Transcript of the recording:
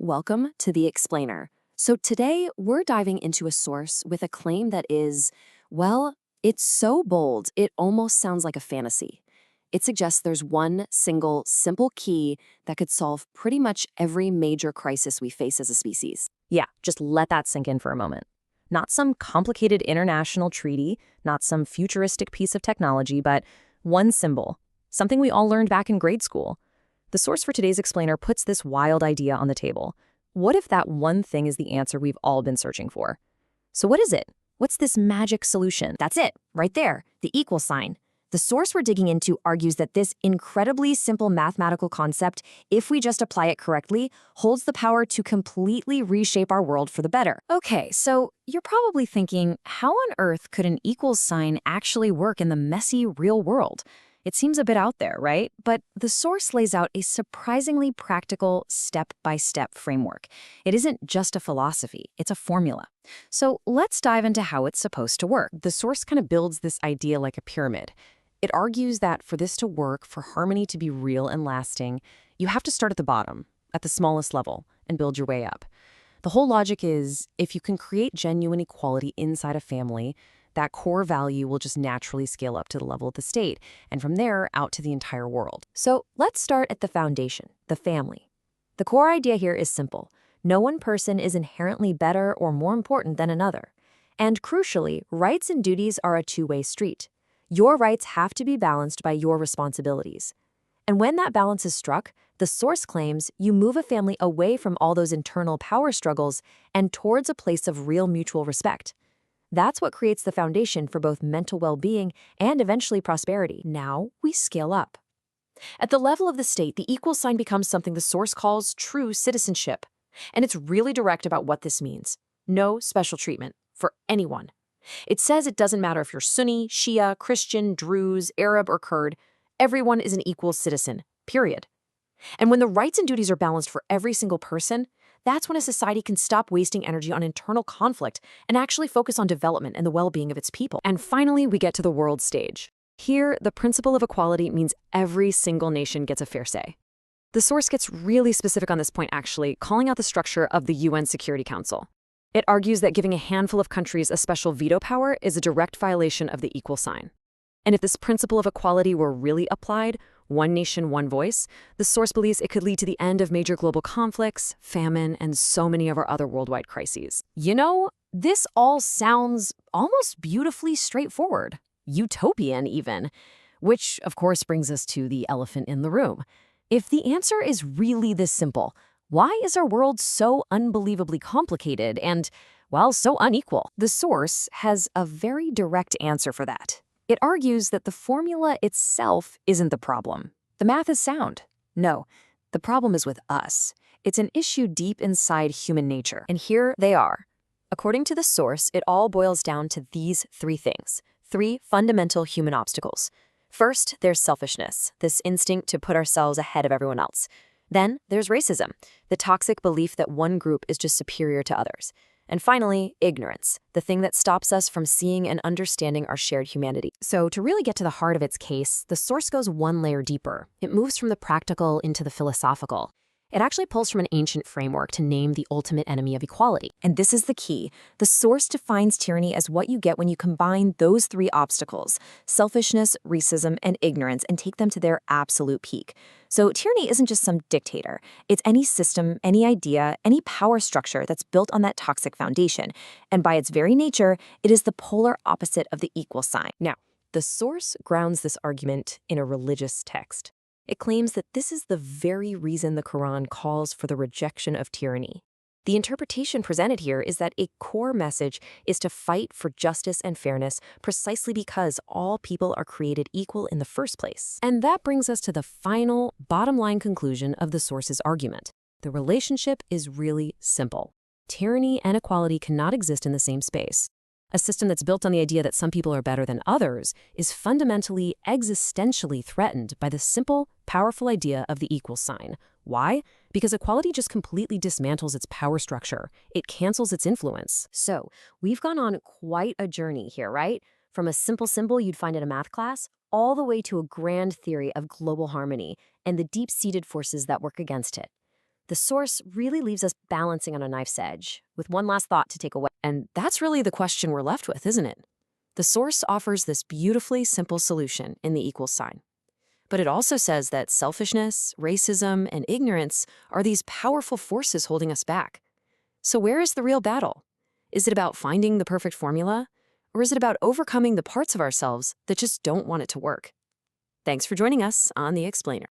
welcome to The Explainer. So today we're diving into a source with a claim that is, well, it's so bold it almost sounds like a fantasy. It suggests there's one single, simple key that could solve pretty much every major crisis we face as a species. Yeah, just let that sink in for a moment. Not some complicated international treaty, not some futuristic piece of technology, but one symbol, something we all learned back in grade school. The source for today's explainer puts this wild idea on the table. What if that one thing is the answer we've all been searching for? So what is it? What's this magic solution? That's it, right there, the equal sign. The source we're digging into argues that this incredibly simple mathematical concept, if we just apply it correctly, holds the power to completely reshape our world for the better. Okay, so you're probably thinking, how on earth could an equals sign actually work in the messy real world? It seems a bit out there, right? But the source lays out a surprisingly practical step-by-step framework. It isn't just a philosophy, it's a formula. So let's dive into how it's supposed to work. The source kind of builds this idea like a pyramid. It argues that for this to work, for harmony to be real and lasting, you have to start at the bottom, at the smallest level, and build your way up. The whole logic is, if you can create genuine equality inside a family, that core value will just naturally scale up to the level of the state, and from there, out to the entire world. So let's start at the foundation, the family. The core idea here is simple. No one person is inherently better or more important than another. And crucially, rights and duties are a two-way street. Your rights have to be balanced by your responsibilities. And when that balance is struck, the source claims you move a family away from all those internal power struggles and towards a place of real mutual respect. That's what creates the foundation for both mental well-being and eventually prosperity. Now we scale up. At the level of the state, the equal sign becomes something the source calls true citizenship. And it's really direct about what this means. No special treatment for anyone. It says it doesn't matter if you're Sunni, Shia, Christian, Druze, Arab, or Kurd. Everyone is an equal citizen, period. And when the rights and duties are balanced for every single person, that's when a society can stop wasting energy on internal conflict and actually focus on development and the well-being of its people. And finally, we get to the world stage. Here, the principle of equality means every single nation gets a fair say. The source gets really specific on this point, actually, calling out the structure of the UN Security Council. It argues that giving a handful of countries a special veto power is a direct violation of the equal sign. And if this principle of equality were really applied, one nation, one voice, the source believes it could lead to the end of major global conflicts, famine, and so many of our other worldwide crises. You know, this all sounds almost beautifully straightforward, utopian even, which of course brings us to the elephant in the room. If the answer is really this simple, why is our world so unbelievably complicated and, well, so unequal? The source has a very direct answer for that. It argues that the formula itself isn't the problem. The math is sound. No, the problem is with us. It's an issue deep inside human nature. And here they are. According to the source, it all boils down to these three things. Three fundamental human obstacles. First, there's selfishness, this instinct to put ourselves ahead of everyone else. Then there's racism, the toxic belief that one group is just superior to others. And finally, ignorance, the thing that stops us from seeing and understanding our shared humanity. So to really get to the heart of its case, the source goes one layer deeper. It moves from the practical into the philosophical. It actually pulls from an ancient framework to name the ultimate enemy of equality. And this is the key. The source defines tyranny as what you get when you combine those three obstacles, selfishness, racism, and ignorance, and take them to their absolute peak. So tyranny isn't just some dictator. It's any system, any idea, any power structure that's built on that toxic foundation. And by its very nature, it is the polar opposite of the equal sign. Now, the source grounds this argument in a religious text. It claims that this is the very reason the Quran calls for the rejection of tyranny. The interpretation presented here is that a core message is to fight for justice and fairness precisely because all people are created equal in the first place. And that brings us to the final, bottom-line conclusion of the source's argument. The relationship is really simple. Tyranny and equality cannot exist in the same space. A system that's built on the idea that some people are better than others is fundamentally, existentially threatened by the simple, powerful idea of the equal sign. Why? Because equality just completely dismantles its power structure. It cancels its influence. So, we've gone on quite a journey here, right? From a simple symbol you'd find in a math class, all the way to a grand theory of global harmony and the deep-seated forces that work against it. The source really leaves us balancing on a knife's edge, with one last thought to take away. And that's really the question we're left with, isn't it? The source offers this beautifully simple solution in the equals sign. But it also says that selfishness, racism, and ignorance are these powerful forces holding us back. So where is the real battle? Is it about finding the perfect formula? Or is it about overcoming the parts of ourselves that just don't want it to work? Thanks for joining us on The Explainer.